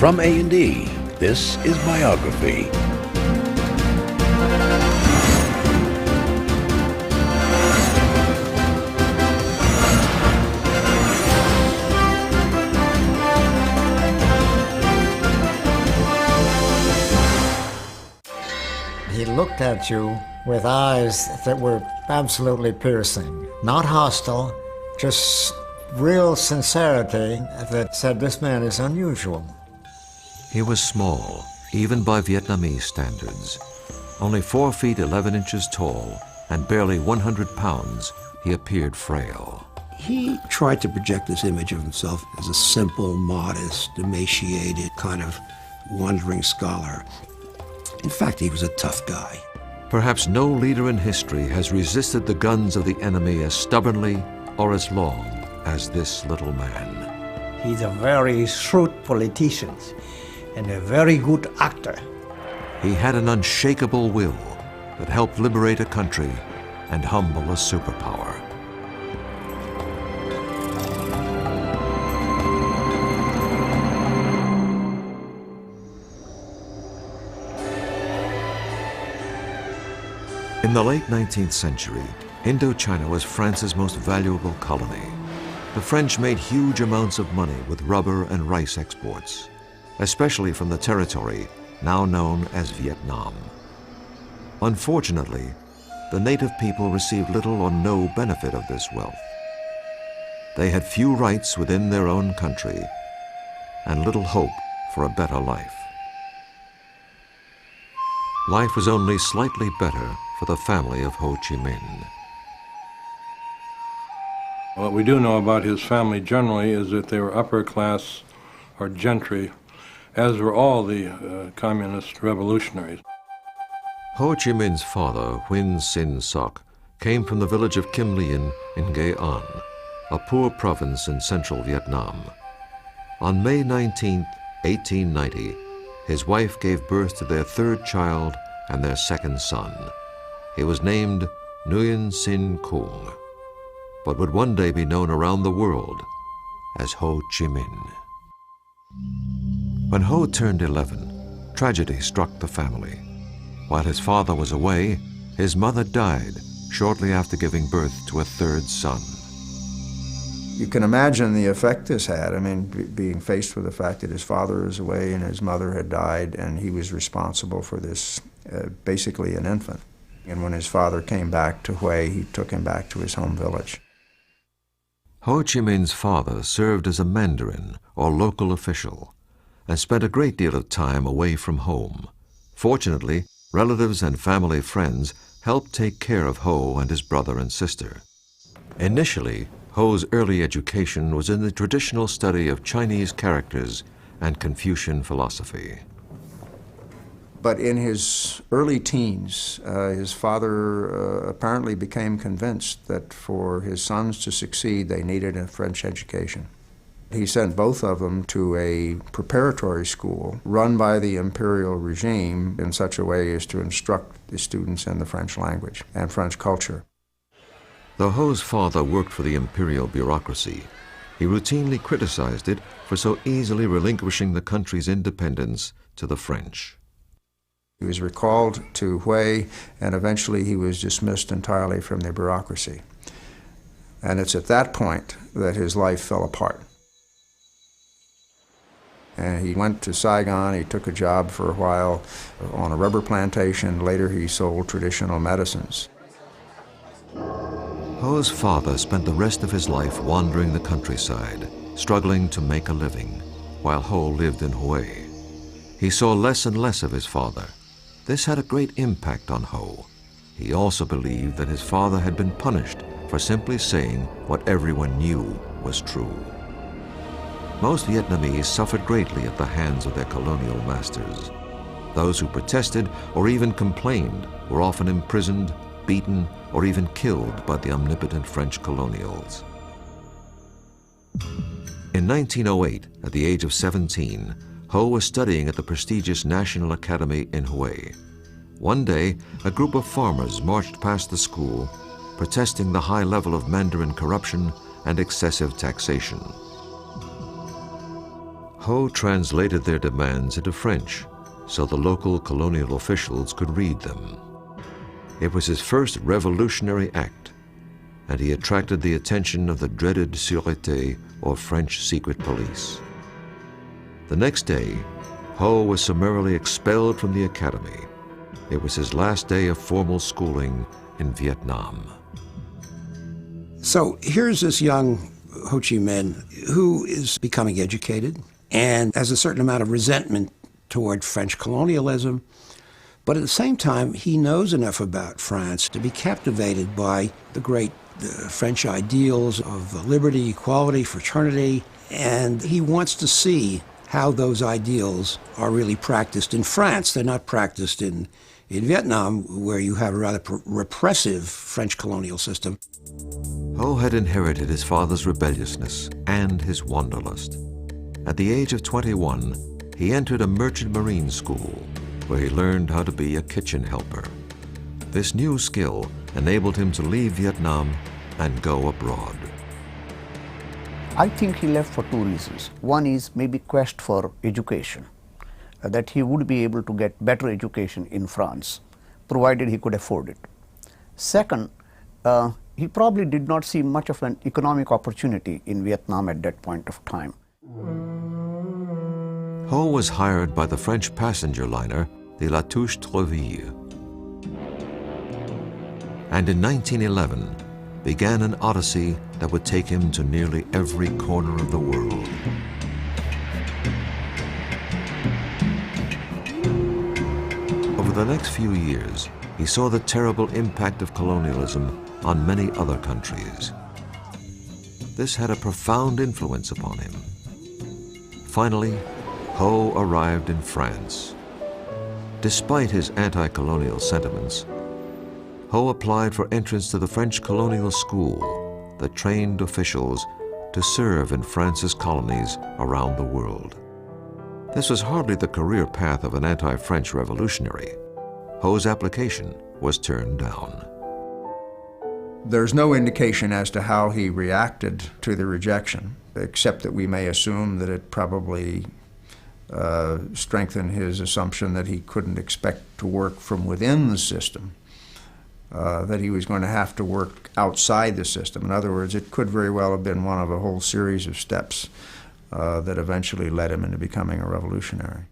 From A&E, this is Biography. He looked at you with eyes that were absolutely piercing, not hostile, just real sincerity that said this man is unusual. He was small, even by Vietnamese standards. Only 4 feet 11 inches tall and barely 100 pounds, he appeared frail. He tried to project this image of himself as a simple, modest, emaciated, kind of wandering scholar. In fact, he was a tough guy. Perhaps no leader in history has resisted the guns of the enemy as stubbornly or as long as this little man. He's a very shrewd politician and a very good actor. He had an unshakable will that helped liberate a country and humble a superpower. In the late 19th century, Indochina was France's most valuable colony. The French made huge amounts of money with rubber and rice exports, especially from the territory now known as Vietnam. Unfortunately, the native people received little or no benefit of this wealth. They had few rights within their own country and little hope for a better life. Life was only slightly better for the family of Ho Chi Minh. What we do know about his family generally is that they were upper class or gentry, as were all the communist revolutionaries. Ho Chi Minh's father, Huynh Sinh Soc, came from the village of Kim Lien in Nghệ An, a poor province in central Vietnam. On May 19, 1890, his wife gave birth to their third child and their second son. He was named Nguyen Sinh Cuong, but would one day be known around the world as Ho Chi Minh. When Ho turned 11, tragedy struck the family. While his father was away, his mother died shortly after giving birth to a third son. You can imagine the effect this had. I mean, being faced with the fact that his father was away and his mother had died, and he was responsible for this, basically an infant. And when his father came back to Hue, he took him back to his home village. Ho Chi Minh's father served as a mandarin or local official and spent a great deal of time away from home. Fortunately, relatives and family friends helped take care of Ho and his brother and sister. Initially, Ho's early education was in the traditional study of Chinese characters and Confucian philosophy. But in his early teens, his father apparently became convinced that for his sons to succeed, they needed a French education. He sent both of them to a preparatory school run by the imperial regime in such a way as to instruct the students in the French language and French culture. Though Ho's father worked for the imperial bureaucracy, he routinely criticized it for so easily relinquishing the country's independence to the French. He was recalled to Hue, and eventually he was dismissed entirely from the bureaucracy. And it's at that point that his life fell apart. And he went to Saigon. He took a job for a while on a rubber plantation. Later he sold traditional medicines. Ho's father spent the rest of his life wandering the countryside, struggling to make a living, while Ho lived in Hue. He saw less and less of his father. This had a great impact on Ho. He also believed that his father had been punished for simply saying what everyone knew was true. Most Vietnamese suffered greatly at the hands of their colonial masters. Those who protested or even complained were often imprisoned, beaten, or even killed by the omnipotent French colonials. In 1908, at the age of 17, Ho was studying at the prestigious National Academy in Hue. One day, a group of farmers marched past the school, protesting the high level of Mandarin corruption and excessive taxation. Ho translated their demands into French so the local colonial officials could read them. It was his first revolutionary act, and he attracted the attention of the dreaded Sûreté, or French secret police. The next day, Ho was summarily expelled from the academy. It was his last day of formal schooling in Vietnam. So here's this young Ho Chi Minh who is becoming educated and has a certain amount of resentment toward French colonialism, but at the same time he knows enough about France to be captivated by the great French ideals of liberty, equality, fraternity, and he wants to see how those ideals are really practiced in France. They're not practiced in Vietnam, where you have a rather repressive French colonial system. Ho had inherited his father's rebelliousness and his wanderlust. At the age of 21, he entered a merchant marine school where he learned how to be a kitchen helper. This new skill enabled him to leave Vietnam and go abroad. I think he left for two reasons. One is maybe quest for education, that he would be able to get better education in France, provided he could afford it. Second, he probably did not see much of an economic opportunity in Vietnam at that point of time. Ho was hired by the French passenger liner, the La Touche-Treville, and in 1911 began an odyssey that would take him to nearly every corner of the world. Over the next few years, he saw the terrible impact of colonialism on many other countries. This had a profound influence upon him. Finally, Ho arrived in France. Despite his anti-colonial sentiments, Ho applied for entrance to the French colonial school that trained officials to serve in France's colonies around the world. This was hardly the career path of an anti-French revolutionary. Ho's application was turned down. There's no indication as to how he reacted to the rejection, except that we may assume that it probably strengthened his assumption that he couldn't expect to work from within the system, that he was going to have to work outside the system. In other words, it could very well have been one of a whole series of steps that eventually led him into becoming a revolutionary.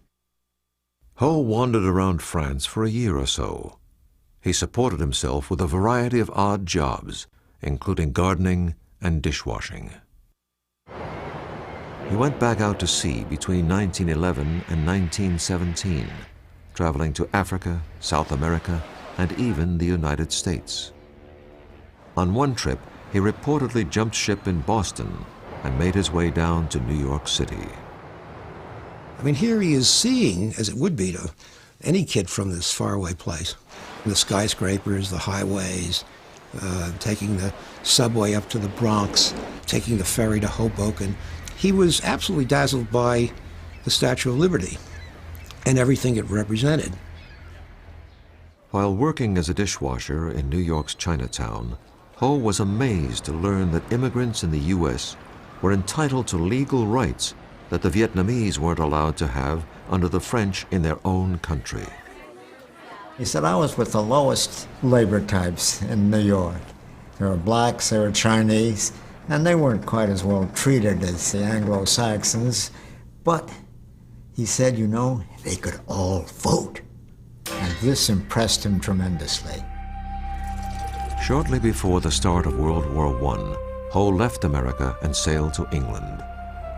Ho wandered around France for a year or so. He supported himself with a variety of odd jobs, including gardening and dishwashing. He went back out to sea between 1911 and 1917, traveling to Africa, South America, and even the United States. On one trip, he reportedly jumped ship in Boston and made his way down to New York City. I mean, here he is seeing, as it would be to any kid from this faraway place, the skyscrapers, the highways, taking the subway up to the Bronx, taking the ferry to Hoboken. He was absolutely dazzled by the Statue of Liberty and everything it represented. While working as a dishwasher in New York's Chinatown, Ho was amazed to learn that immigrants in the U.S. were entitled to legal rights that the Vietnamese weren't allowed to have under the French in their own country. He said, I was with the lowest labor types in New York. There were blacks, there were Chinese, and they weren't quite as well treated as the Anglo-Saxons. But he said, you know, they could all vote. And this impressed him tremendously. Shortly before the start of World War I, Ho left America and sailed to England.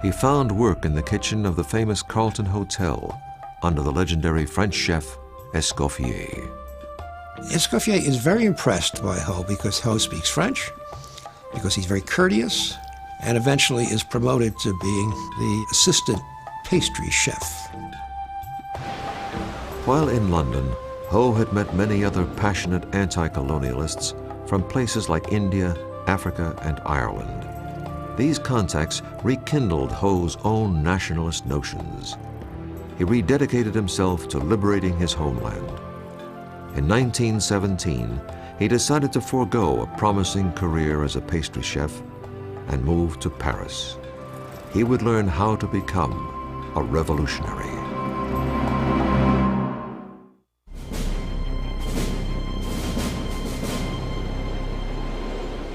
He found work in the kitchen of the famous Carlton Hotel under the legendary French chef Escoffier. Escoffier is very impressed by Ho because Ho speaks French, because he's very courteous, and eventually is promoted to being the assistant pastry chef. While in London, Ho had met many other passionate anti-colonialists from places like India, Africa, and Ireland. These contacts rekindled Ho's own nationalist notions. He rededicated himself to liberating his homeland. In 1917, he decided to forego a promising career as a pastry chef and moved to Paris. He would learn how to become a revolutionary.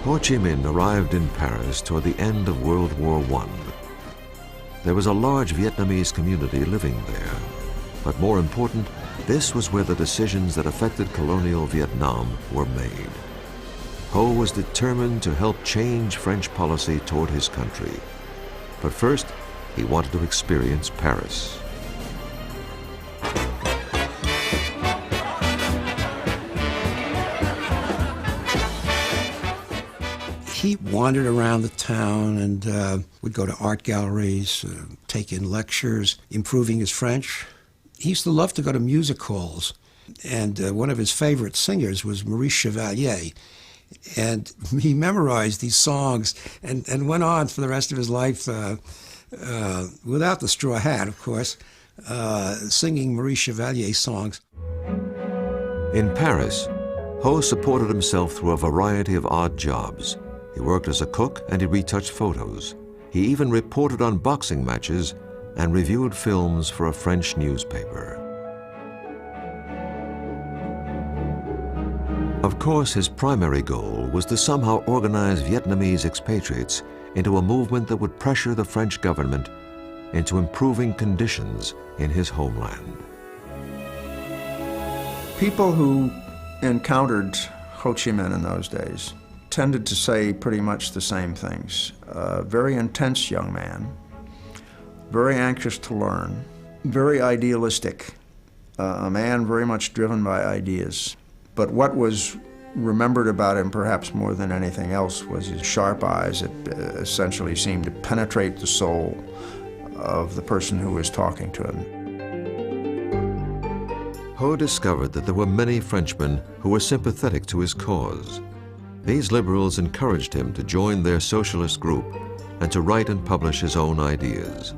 Ho Chi Minh arrived in Paris toward the end of World War I. There was a large Vietnamese community living there, but more important, this was where the decisions that affected colonial Vietnam were made. Ho was determined to help change French policy toward his country. But first, he wanted to experience Paris. He wandered around the town and would go to art galleries, take in lectures, improving his French. He used to love to go to music halls, and one of his favorite singers was Maurice Chevalier. And he memorized these songs and went on for the rest of his life, without the straw hat, of course, singing Maurice Chevalier songs. In Paris, Ho supported himself through a variety of odd jobs. He worked as a cook and he retouched photos. He even reported on boxing matches and reviewed films for a French newspaper. Of course, his primary goal was to somehow organize Vietnamese expatriates into a movement that would pressure the French government into improving conditions in his homeland. People who encountered Ho Chi Minh in those days tended to say pretty much the same things. Very intense young man, very anxious to learn, very idealistic, a man very much driven by ideas. But what was remembered about him perhaps more than anything else was his sharp eyes that essentially seemed to penetrate the soul of the person who was talking to him. Ho discovered that there were many Frenchmen who were sympathetic to his cause. These liberals encouraged him to join their socialist group and to write and publish his own ideas.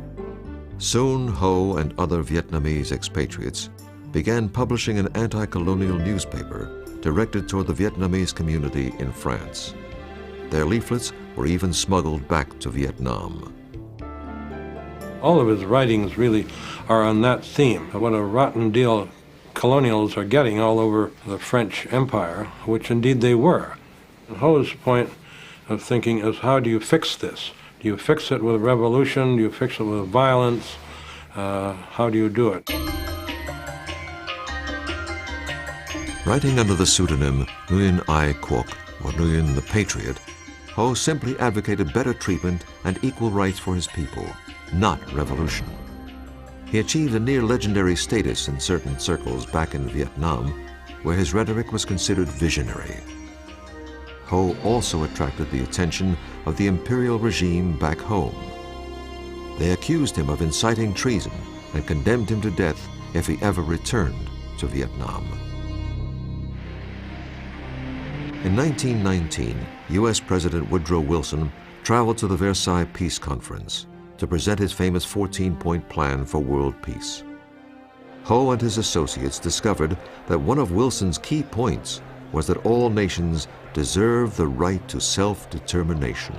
Soon, Ho and other Vietnamese expatriates began publishing an anti-colonial newspaper directed toward the Vietnamese community in France. Their leaflets were even smuggled back to Vietnam. All of his writings really are on that theme, what a rotten deal colonials are getting all over the French Empire, which indeed they were. And Ho's point of thinking is, how do you fix this? Do you fix it with revolution? Do you fix it with violence? How do you do it? Writing under the pseudonym Nguyen Ai Quoc, or Nguyen the Patriot, Ho simply advocated better treatment and equal rights for his people, not revolution. He achieved a near-legendary status in certain circles back in Vietnam, where his rhetoric was considered visionary. Ho also attracted the attention of the imperial regime back home. They accused him of inciting treason and condemned him to death if he ever returned to Vietnam. In 1919, U.S. President Woodrow Wilson traveled to the Versailles Peace Conference to present his famous 14-point plan for world peace. Ho and his associates discovered that one of Wilson's key points was that all nations deserve the right to self-determination.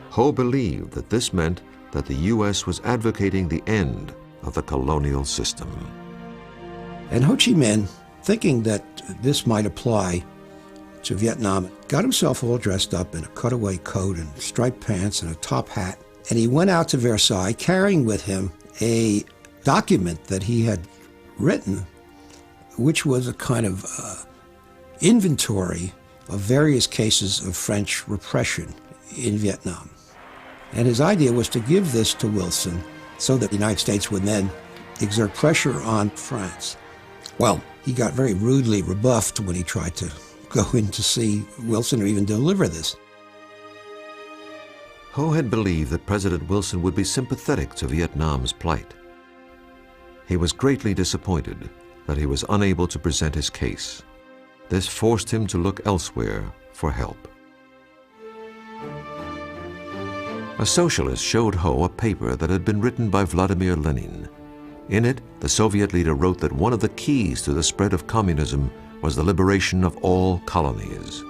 Ho believed that this meant that the U.S. was advocating the end of the colonial system. And Ho Chi Minh, thinking that this might apply to Vietnam, got himself all dressed up in a cutaway coat and striped pants and a top hat, and he went out to Versailles carrying with him a document that he had written, which was a kind of inventory of various cases of French repression in Vietnam. And his idea was to give this to Wilson so that the United States would then exert pressure on France. Well, he got very rudely rebuffed when he tried to go in to see Wilson or even deliver this. Ho had believed that President Wilson would be sympathetic to Vietnam's plight. He was greatly disappointed that he was unable to present his case. This forced him to look elsewhere for help. A socialist showed Ho a paper that had been written by Vladimir Lenin. In it, the Soviet leader wrote that one of the keys to the spread of communism was the liberation of all colonies.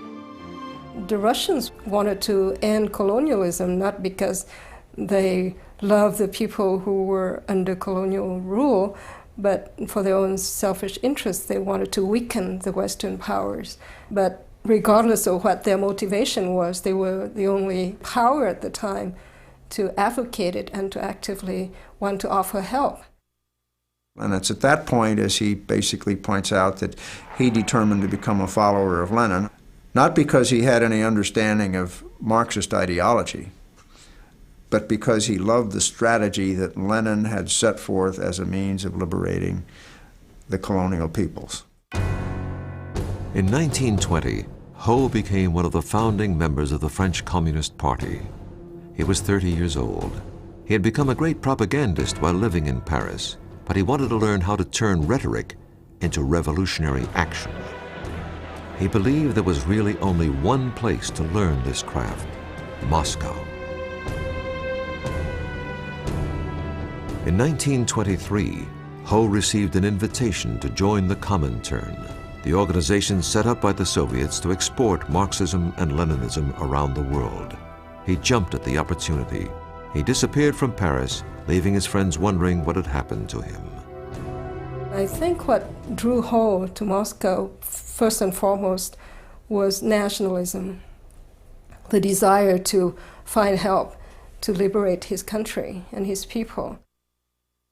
The Russians wanted to end colonialism not because they love the people who were under colonial rule, but for their own selfish interests, they wanted to weaken the Western powers. But regardless of what their motivation was, they were the only power at the time to advocate it and to actively want to offer help. And it's at that point, as he basically points out, that he determined to become a follower of Lenin, not because he had any understanding of Marxist ideology, but because he loved the strategy that Lenin had set forth as a means of liberating the colonial peoples. In 1920, Ho became one of the founding members of the French Communist Party. He was 30 years old. He had become a great propagandist while living in Paris, but he wanted to learn how to turn rhetoric into revolutionary action. He believed there was really only one place to learn this craft: Moscow. In 1923, Ho received an invitation to join the Comintern, the organization set up by the Soviets to export Marxism and Leninism around the world. He jumped at the opportunity. He disappeared from Paris, leaving his friends wondering what had happened to him. I think what drew Ho to Moscow, first and foremost, was nationalism, the desire to find help to liberate his country and his people.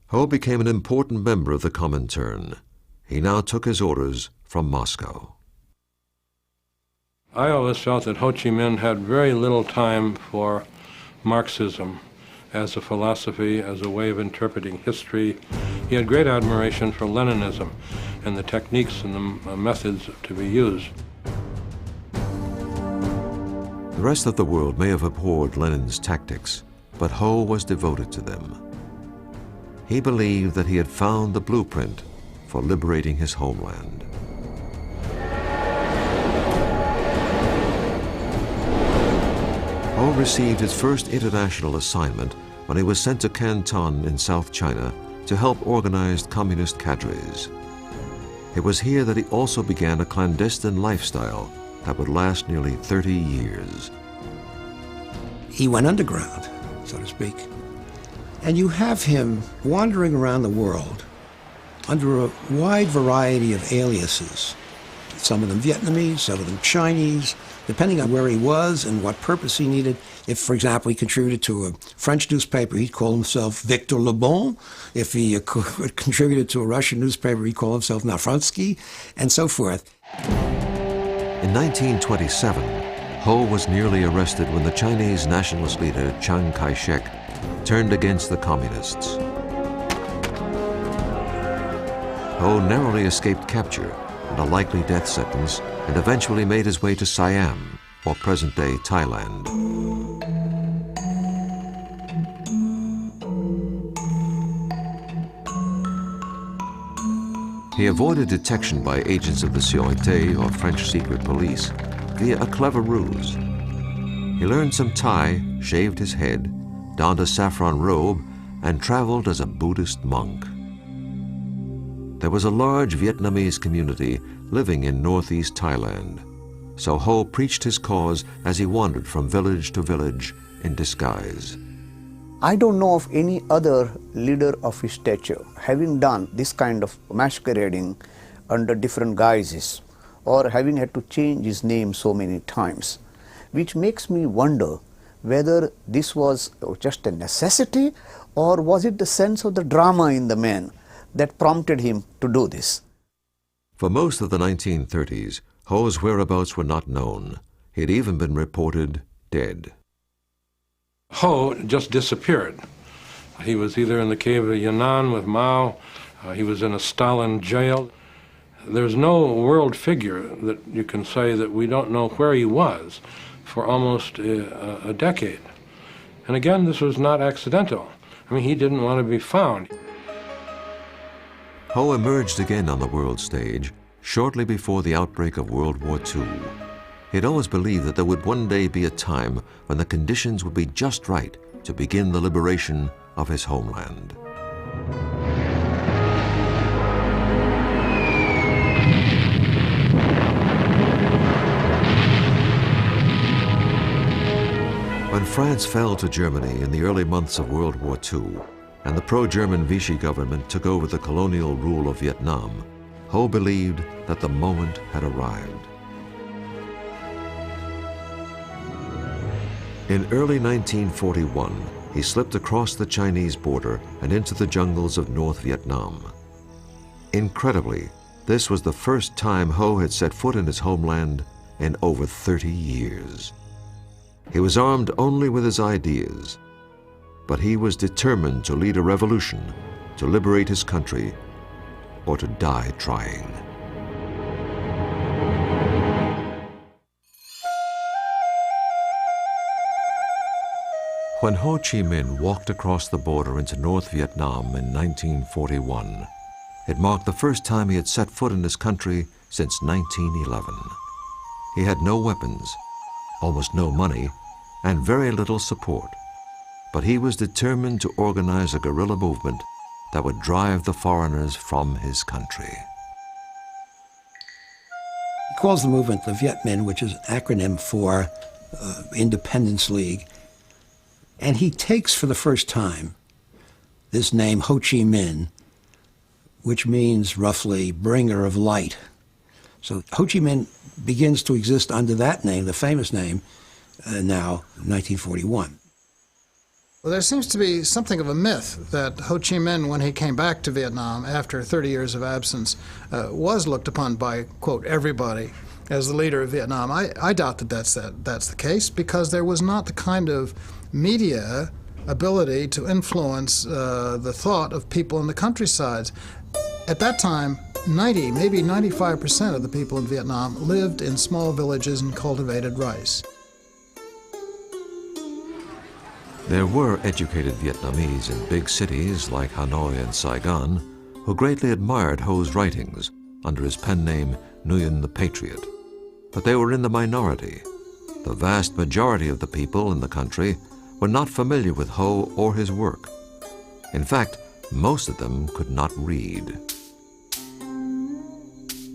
Ho became an important member of the Comintern. He now took his orders from Moscow. I always felt that Ho Chi Minh had very little time for Marxism as a philosophy, as a way of interpreting history. He had great admiration for Leninism and the techniques and the methods to be used. The rest of the world may have abhorred Lenin's tactics, but Ho was devoted to them. He believed that he had found the blueprint for liberating his homeland. Ho received his first international assignment when he was sent to Canton in South China to help organize communist cadres. It was here that he also began a clandestine lifestyle that would last nearly 30 years. He went underground, so to speak. And you have him wandering around the world under a wide variety of aliases, some of them Vietnamese, some of them Chinese, depending on where he was and what purpose he needed. If, for example, he contributed to a French newspaper, he'd call himself Victor Le Bon. If he contributed to a Russian newspaper, he'd call himself Nafransky, and so forth. In 1927, Ho was nearly arrested when the Chinese nationalist leader Chiang Kai-shek turned against the communists. Ho narrowly escaped capture and a likely death sentence, and eventually made his way to Siam, or present-day Thailand. He avoided detection by agents of the Sûreté, or French secret police, via a clever ruse. He learned some Thai, shaved his head, donned a saffron robe, and traveled as a Buddhist monk. There was a large Vietnamese community living in northeast Thailand, so Ho preached his cause as he wandered from village to village in disguise. I don't know of any other leader of his stature having done this kind of masquerading under different guises, or having had to change his name so many times, which makes me wonder whether this was just a necessity, or was it the sense of the drama in the man that prompted him to do this. For most of the 1930s, Ho's whereabouts were not known. He had even been reported dead. Ho just disappeared. He was either in the cave of Yan'an with Mao, he was in a Stalin jail. There's no world figure that you can say that we don't know where he was for almost a decade. And again, this was not accidental. I mean, he didn't want to be found. Ho emerged again on the world stage shortly before the outbreak of World War II. He had always believed that there would one day be a time when the conditions would be just right to begin the liberation of his homeland. When France fell to Germany in the early months of World War II, and the pro-German Vichy government took over the colonial rule of Vietnam, Ho believed that the moment had arrived. In early 1941, he slipped across the Chinese border and into the jungles of North Vietnam. Incredibly, this was the first time Ho had set foot in his homeland in over 30 years. He was armed only with his ideas, but he was determined to lead a revolution, to liberate his country, or to die trying. When Ho Chi Minh walked across the border into North Vietnam in 1941, it marked the first time he had set foot in his country since 1911. He had no weapons, almost no money, and very little support, but he was determined to organize a guerrilla movement that would drive the foreigners from his country. He calls the movement the Viet Minh, which is an acronym for Independence League. And he takes for the first time this name Ho Chi Minh, which means roughly bringer of light. So Ho Chi Minh begins to exist under that name, the famous name, now 1941. Well, there seems to be something of a myth that Ho Chi Minh, when he came back to Vietnam after 30 years of absence, was looked upon by, quote, everybody as the leader of Vietnam. I doubt that that's the case, because there was not the kind of media ability to influence the thought of people in the countrysides. At that time, 90, maybe 95% of the people in Vietnam lived in small villages and cultivated rice. There were educated Vietnamese in big cities like Hanoi and Saigon who greatly admired Ho's writings under his pen name Nguyen the Patriot. But they were in the minority. The vast majority of the people in the country were not familiar with Ho or his work. In fact, most of them could not read.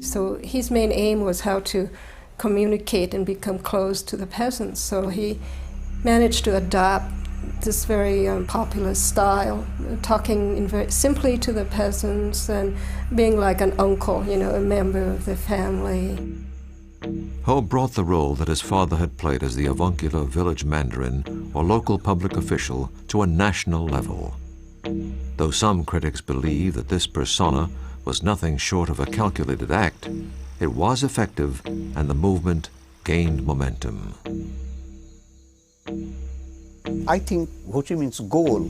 So his main aim was how to communicate and become close to the peasants. So he managed to adopt this very popular style, talking very simply to the peasants and being like an uncle, a member of the family. Ho brought the role that his father had played as the avuncular village mandarin or local public official to a national level. Though some critics believe that this persona was nothing short of a calculated act, it was effective and the movement gained momentum. I think Ho Chi Minh's goal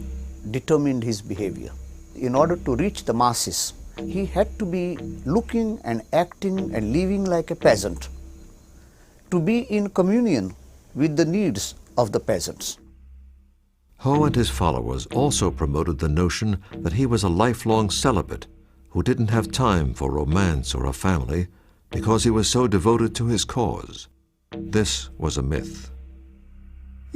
determined his behavior. In order to reach the masses, he had to be looking and acting and living like a peasant, to be in communion with the needs of the peasants. Ho and his followers also promoted the notion that he was a lifelong celibate who didn't have time for romance or a family because he was so devoted to his cause. This was a myth.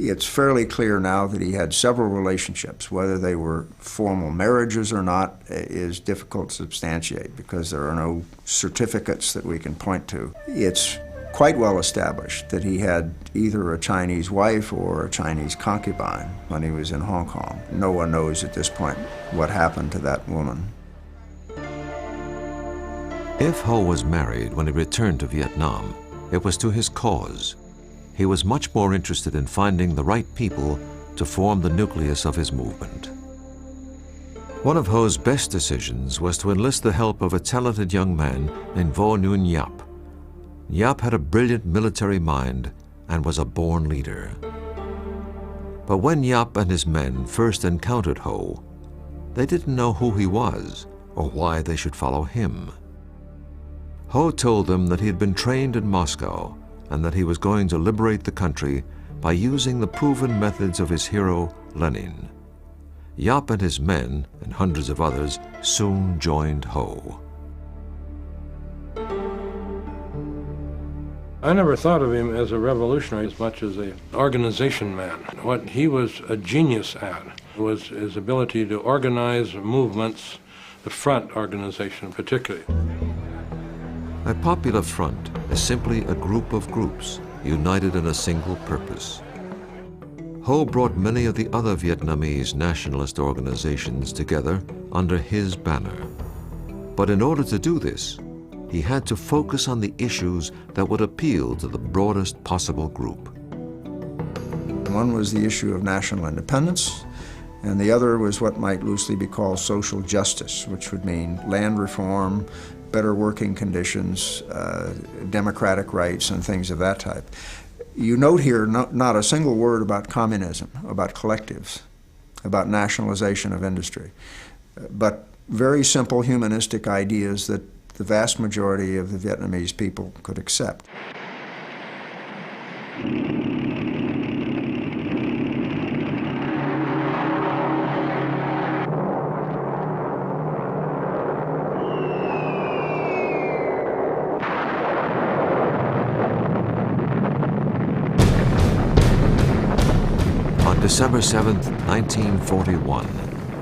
It's fairly clear now that he had several relationships. Whether they were formal marriages or not is difficult to substantiate because there are no certificates that we can point to. It's quite well established that he had either a Chinese wife or a Chinese concubine when he was in Hong Kong. No one knows at this point what happened to that woman. If Ho was married when he returned to Vietnam, it was to his cause. He was much more interested in finding the right people to form the nucleus of his movement. One of Ho's best decisions was to enlist the help of a talented young man named Vo Nguyen Giap. Giap had a brilliant military mind and was a born leader. But when Giap and his men first encountered Ho, they didn't know who he was or why they should follow him. Ho told them that he had been trained in Moscow and that he was going to liberate the country by using the proven methods of his hero, Lenin. Giap and his men, and hundreds of others, soon joined Ho. I never thought of him as a revolutionary as much as an organization man. What he was a genius at was his ability to organize movements, the front organization particularly. A popular front is simply a group of groups united in a single purpose. Ho brought many of the other Vietnamese nationalist organizations together under his banner. But in order to do this, he had to focus on the issues that would appeal to the broadest possible group. One was the issue of national independence, and the other was what might loosely be called social justice, which would mean land reform, better working conditions, democratic rights, and things of that type. You note here not a single word about communism, about collectives, about nationalization of industry, but very simple humanistic ideas that the vast majority of the Vietnamese people could accept. On December 7, 1941,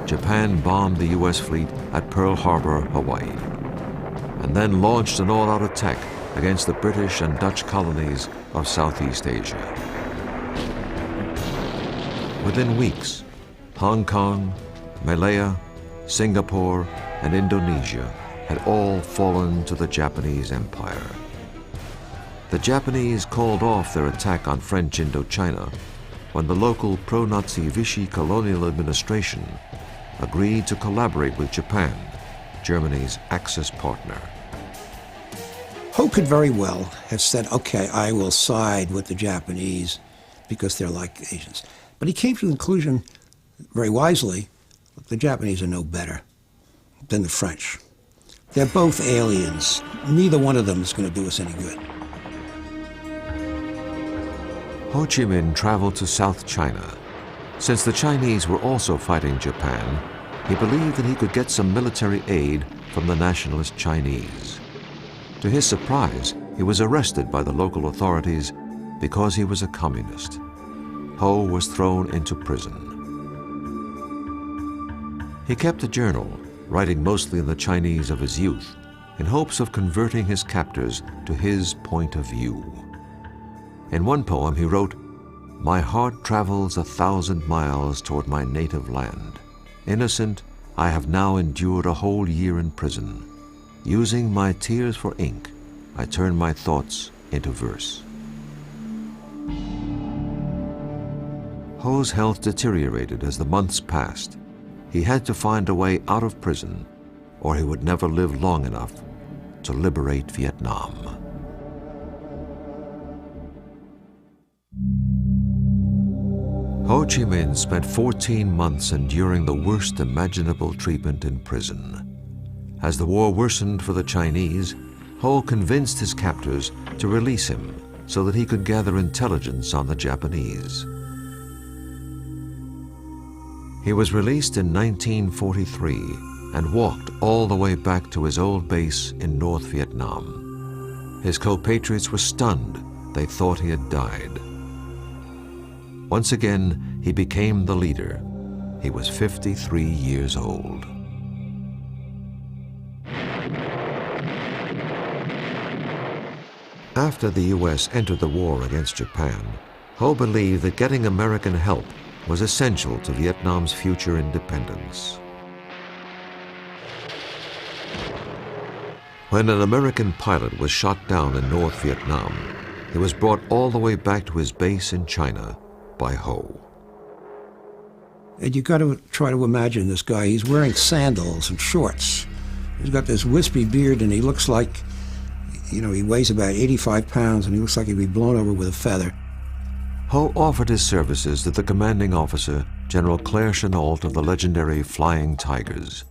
Japan bombed the U.S. fleet at Pearl Harbor, Hawaii, and then launched an all-out attack against the British and Dutch colonies of Southeast Asia. Within weeks, Hong Kong, Malaya, Singapore, and Indonesia had all fallen to the Japanese Empire. The Japanese called off their attack on French Indochina when the local pro-Nazi Vichy colonial administration agreed to collaborate with Japan, Germany's Axis partner. Ho could very well have said, okay, I will side with the Japanese because they're like Asians. But he came to the conclusion, very wisely, the Japanese are no better than the French. They're both aliens. Neither one of them is going to do us any good. Ho Chi Minh traveled to South China. Since the Chinese were also fighting Japan, he believed that he could get some military aid from the nationalist Chinese. To his surprise, he was arrested by the local authorities because he was a communist. Ho was thrown into prison. He kept a journal, writing mostly in the Chinese of his youth, in hopes of converting his captors to his point of view. In one poem he wrote, "My heart travels 1,000 miles toward my native land. Innocent, I have now endured a whole year in prison. Using my tears for ink, I turn my thoughts into verse." Ho's health deteriorated as the months passed. He had to find a way out of prison, or he would never live long enough to liberate Vietnam. Ho Chi Minh spent 14 months enduring the worst imaginable treatment in prison. As the war worsened for the Chinese, Ho convinced his captors to release him so that he could gather intelligence on the Japanese. He was released in 1943 and walked all the way back to his old base in North Vietnam. His compatriots were stunned. They thought he had died. Once again, he became the leader. He was 53 years old. After the U.S. entered the war against Japan, Ho believed that getting American help was essential to Vietnam's future independence. When an American pilot was shot down in North Vietnam, he was brought all the way back to his base in China by Ho. And you got to try to imagine this guy. He's wearing sandals and shorts. He's got this wispy beard, and he looks like, he weighs about 85 pounds, and he looks like he'd be blown over with a feather. Ho offered his services to the commanding officer, General Claire Chennault of the legendary Flying Tigers.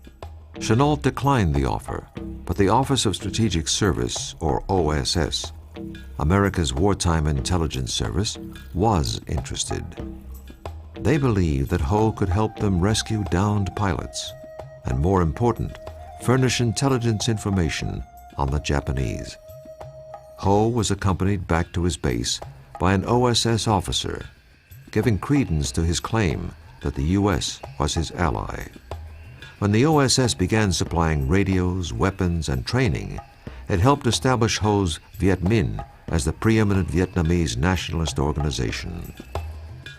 Chennault declined the offer, but the Office of Strategic Service, or OSS, America's wartime intelligence service, was interested. They believed that Ho could help them rescue downed pilots, and more important, furnish intelligence information on the Japanese. Ho was accompanied back to his base by an OSS officer, giving credence to his claim that the U.S. was his ally. When the OSS began supplying radios, weapons, and training, it helped establish Ho's Viet Minh as the preeminent Vietnamese nationalist organization.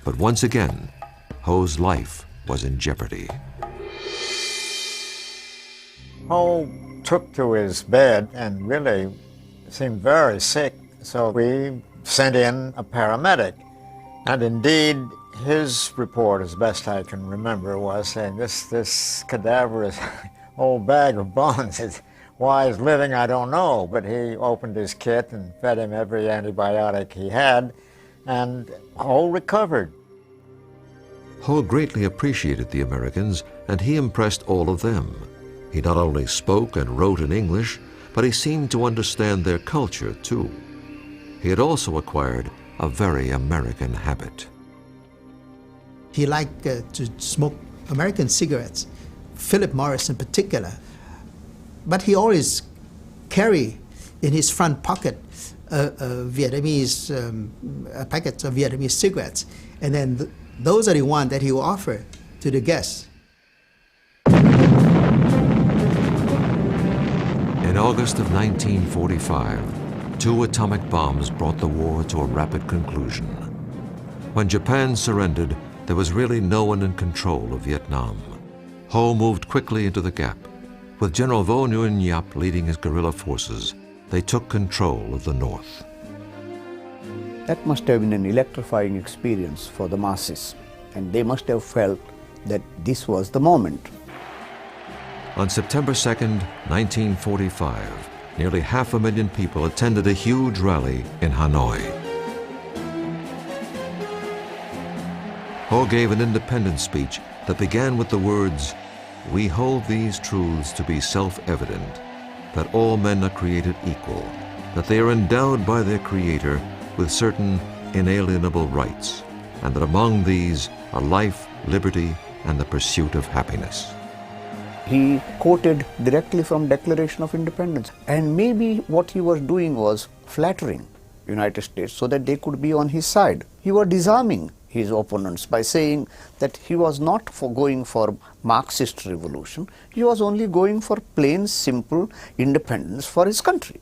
But once again, Ho's life was in jeopardy. Ho took to his bed and really seemed very sick, so we sent in a paramedic. And indeed, his report, as best I can remember, was saying, this cadaverous old bag of bones, why he's living, I don't know. But he opened his kit and fed him every antibiotic he had, and Ho recovered. Ho greatly appreciated the Americans, and he impressed all of them. He not only spoke and wrote in English, but he seemed to understand their culture, too. He had also acquired a very American habit. He liked to smoke American cigarettes, Philip Morris in particular. But he always carried in his front pocket Vietnamese packets of Vietnamese cigarettes. And then those are the ones that he would offer to the guests. In August of 1945, 2 atomic bombs brought the war to a rapid conclusion. When Japan surrendered, there was really no one in control of Vietnam. Ho moved quickly into the gap. With General Vo Nguyen Giap leading his guerrilla forces, they took control of the north. That must have been an electrifying experience for the masses, and they must have felt that this was the moment. On September 2nd, 1945, nearly 500,000 people attended a huge rally in Hanoi. Ho gave an independence speech that began with the words, "We hold these truths to be self-evident, that all men are created equal, that they are endowed by their Creator with certain inalienable rights, and that among these are life, liberty, and the pursuit of happiness." He quoted directly from Declaration of Independence, and maybe what he was doing was flattering United States so that they could be on his side. He was disarming his opponents by saying that he was not going for Marxist revolution, he was only going for plain, simple independence for his country.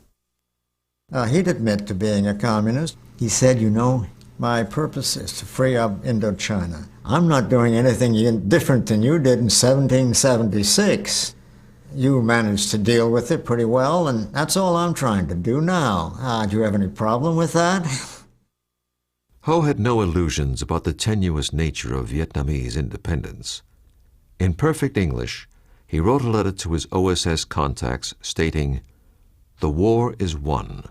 He'd admit to being a communist. He said, you know, my purpose is to free up Indochina. I'm not doing anything different than you did in 1776. You managed to deal with it pretty well, and that's all I'm trying to do now. Do you have any problem with that? Ho had no illusions about the tenuous nature of Vietnamese independence. In perfect English, he wrote a letter to his OSS contacts stating, "The war is won,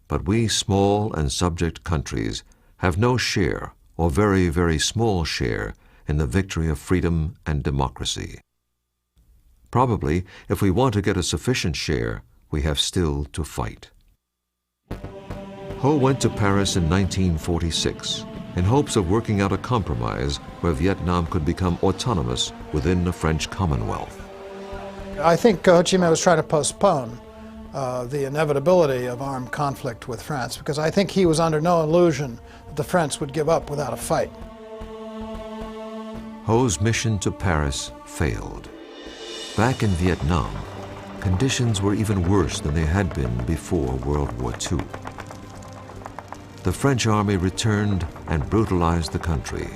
but we small and subject countries have no share, or very, very small share, in the victory of freedom and democracy. Probably, if we want to get a sufficient share, we have still to fight." Ho went to Paris in 1946 in hopes of working out a compromise where Vietnam could become autonomous within the French Commonwealth. I think Ho Chi Minh was trying to postpone the inevitability of armed conflict with France, because I think he was under no illusion that the French would give up without a fight. Ho's mission to Paris failed. Back in Vietnam, conditions were even worse than they had been before World War II. The French army returned and brutalized the country.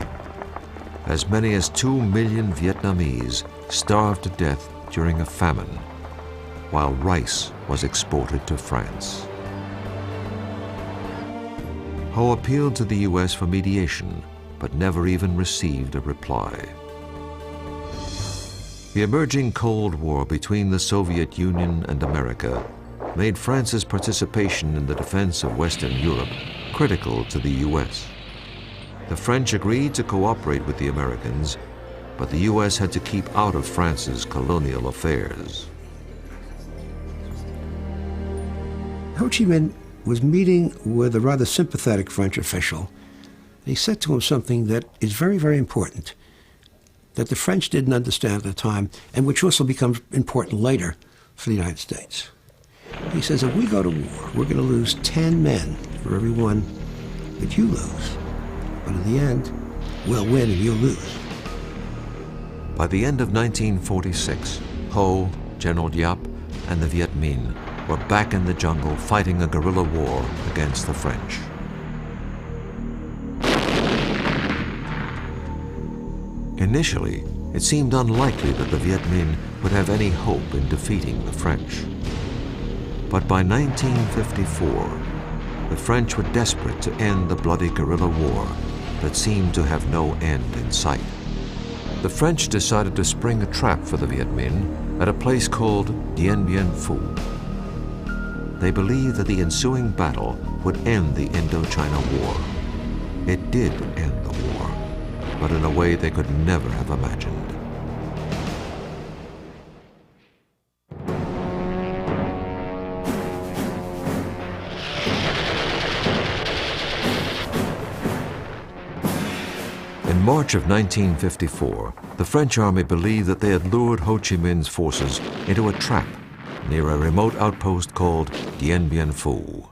As many as 2 million Vietnamese starved to death during a famine, while rice was exported to France. Ho appealed to the U.S. for mediation, but never even received a reply. The emerging Cold War between the Soviet Union and America made France's participation in the defense of Western Europe critical to the U.S. The French agreed to cooperate with the Americans, but the U.S. had to keep out of France's colonial affairs. Ho Chi Minh was meeting with a rather sympathetic French official. He said to him something that is very, very important, that the French didn't understand at the time, and which also becomes important later for the United States. He says, if we go to war, we're going to lose 10 men for every one that you lose. But in the end, we'll win and you'll lose. By the end of 1946, Ho, General Giap, and the Viet Minh were back in the jungle fighting a guerrilla war against the French. Initially, it seemed unlikely that the Viet Minh would have any hope in defeating the French. But by 1954, the French were desperate to end the bloody guerrilla war that seemed to have no end in sight. The French decided to spring a trap for the Viet Minh at a place called Dien Bien Phu. They believed that the ensuing battle would end the Indochina War. It did end the war, but in a way they could never have imagined. In March of 1954, the French army believed that they had lured Ho Chi Minh's forces into a trap near a remote outpost called Dien Bien Phu.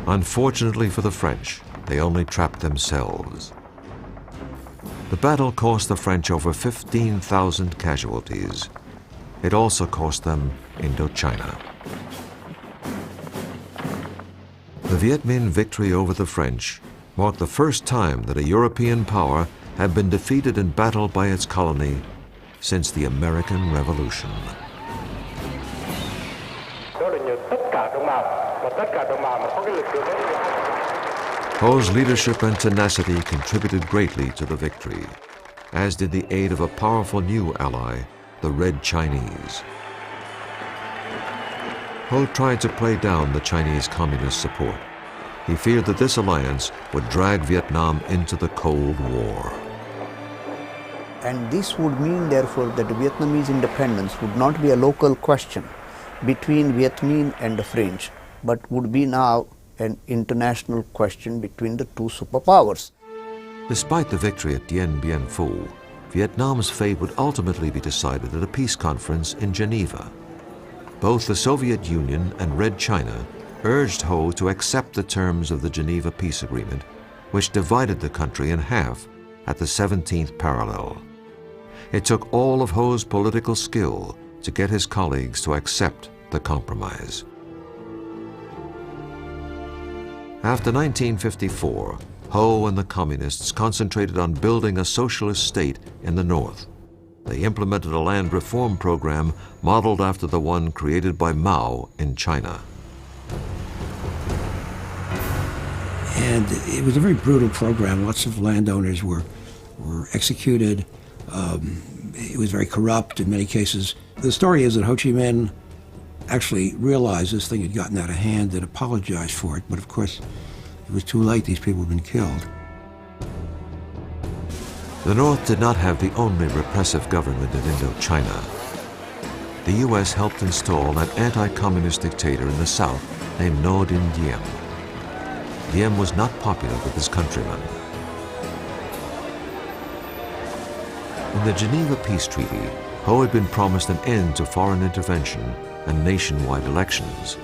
Unfortunately for the French, they only trapped themselves. The battle cost the French over 15,000 casualties. It also cost them Indochina. The Viet Minh victory over the French marked the first time that a European power had been defeated in battle by its colony since the American Revolution. Ho's leadership and tenacity contributed greatly to the victory, as did the aid of a powerful new ally, the Red Chinese. Ho tried to play down the Chinese Communist support. He feared that this alliance would drag Vietnam into the Cold War. And this would mean, therefore, that Vietnamese independence would not be a local question between Viet Minh and the French, but would be now an international question between the two superpowers. Despite the victory at Dien Bien Phu, Vietnam's fate would ultimately be decided at a peace conference in Geneva. Both the Soviet Union and Red China urged Ho to accept the terms of the Geneva Peace Agreement, which divided the country in half at the 17th parallel. It took all of Ho's political skill to get his colleagues to accept the compromise. After 1954, Ho and the Communists concentrated on building a socialist state in the North. They implemented a land reform program modeled after the one created by Mao in China. And it was a very brutal program. Lots of landowners were executed. It was very corrupt in many cases. The story is that Ho Chi Minh actually realized this thing had gotten out of hand and apologized for it, but of course it was too late. These people had been killed. The North did not have the only repressive government in Indochina. The U.S. helped install an anti-communist dictator in the South named Ngo Dinh Diem. Diem was not popular with his countrymen. In the Geneva Peace Treaty, Ho had been promised an end to foreign intervention and nationwide elections,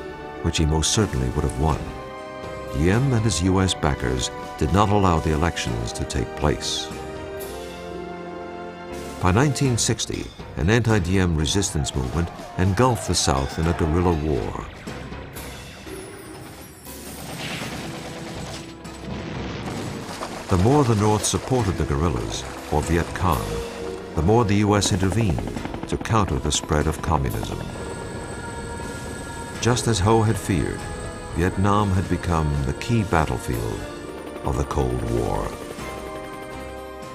which he most certainly would have won. Diem and his U.S. backers did not allow the elections to take place. By 1960, an anti-Diem resistance movement engulfed the South in a guerrilla war. The more the North supported the guerrillas, or Viet Cong, the more the U.S. intervened to counter the spread of communism. Just as Ho had feared, Vietnam had become the key battlefield of the Cold War.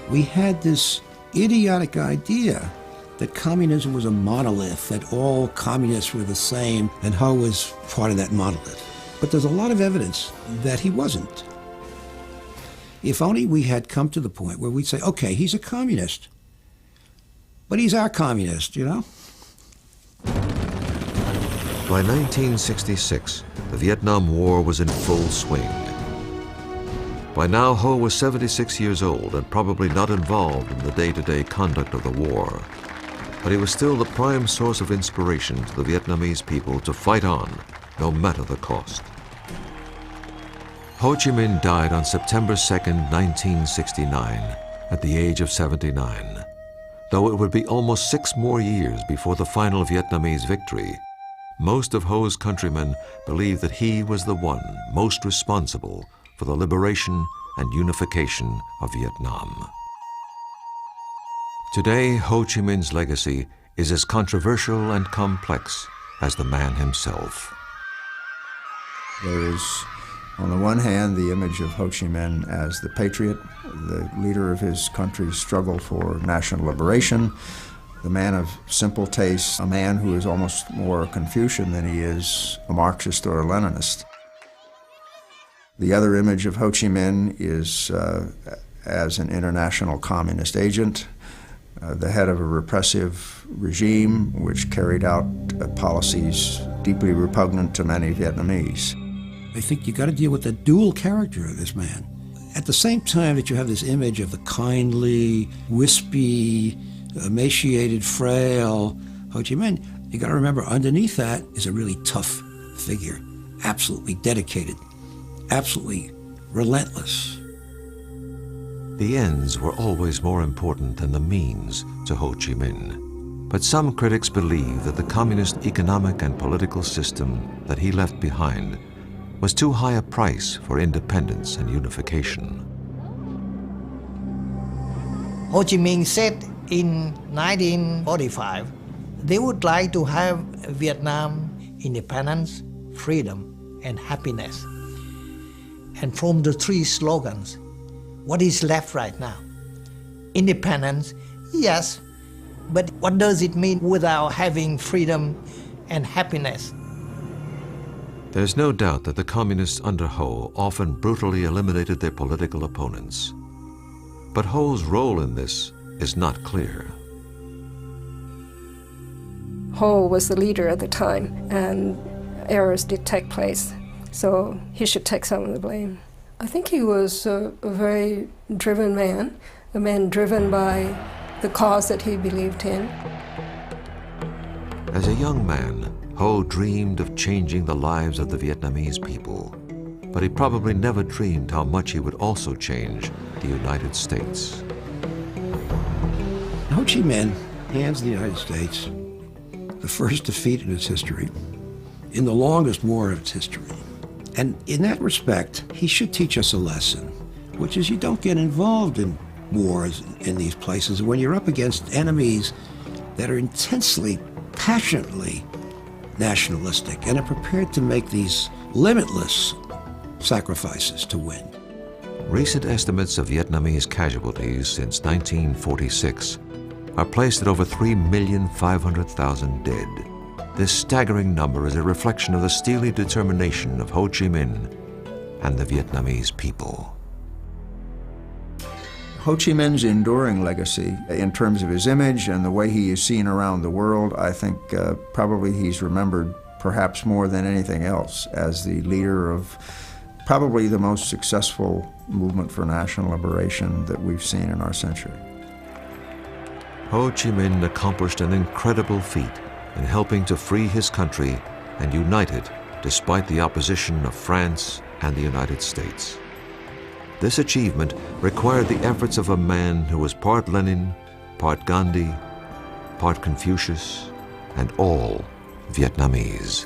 We had this idiotic idea that communism was a monolith, that all communists were the same, and Ho was part of that monolith. But there's a lot of evidence that he wasn't. If only we had come to the point where we'd say, okay, he's a communist, but he's our communist, you know? By 1966, the Vietnam War was in full swing. By now, Ho was 76 years old and probably not involved in the day-to-day conduct of the war. But he was still the prime source of inspiration to the Vietnamese people to fight on, no matter the cost. Ho Chi Minh died on September 2nd, 1969, at the age of 79. Though it would be almost 6 more years before the final Vietnamese victory, most of Ho's countrymen believed that he was the one most responsible for the liberation and unification of Vietnam. Today, Ho Chi Minh's legacy is as controversial and complex as the man himself. There is, on the one hand, the image of Ho Chi Minh as the patriot, the leader of his country's struggle for national liberation, the man of simple tastes, a man who is almost more Confucian than he is a Marxist or a Leninist. The other image of Ho Chi Minh is as an international communist agent, the head of a repressive regime which carried out policies deeply repugnant to many Vietnamese. I think you got to deal with the dual character of this man. At the same time that you have this image of the kindly, wispy, emaciated, frail Ho Chi Minh, you got to remember underneath that is a really tough figure, absolutely dedicated, absolutely relentless. The ends were always more important than the means to Ho Chi Minh. But some critics believe that the communist economic and political system that he left behind was too high a price for independence and unification. Ho Chi Minh said in 1945, they would like to have Vietnam independence, freedom, and happiness. And from the three slogans, what is left right now? Independence, yes, but what does it mean without having freedom and happiness? There's no doubt that the communists under Ho often brutally eliminated their political opponents. But Ho's role in this is not clear. Ho was the leader at the time, and errors did take place, so he should take some of the blame. I think he was a very driven man, a man driven by the cause that he believed in. As a young man, Ho dreamed of changing the lives of the Vietnamese people, but he probably never dreamed how much he would also change the United States. Ho Chi Minh hands the United States the first defeat in its history, in the longest war of its history. And in that respect, he should teach us a lesson, which is you don't get involved in wars in these places when you're up against enemies that are intensely, passionately nationalistic and are prepared to make these limitless sacrifices to win. Recent estimates of Vietnamese casualties since 1946 are placed at over 3,500,000 dead. This staggering number is a reflection of the steely determination of Ho Chi Minh and the Vietnamese people. Ho Chi Minh's enduring legacy, in terms of his image and the way he is seen around the world, I think probably he's remembered perhaps more than anything else as the leader of probably the most successful movement for national liberation that we've seen in our century. Ho Chi Minh accomplished an incredible feat in helping to free his country and unite it despite the opposition of France and the United States. This achievement required the efforts of a man who was part Lenin, part Gandhi, part Confucius, and all Vietnamese.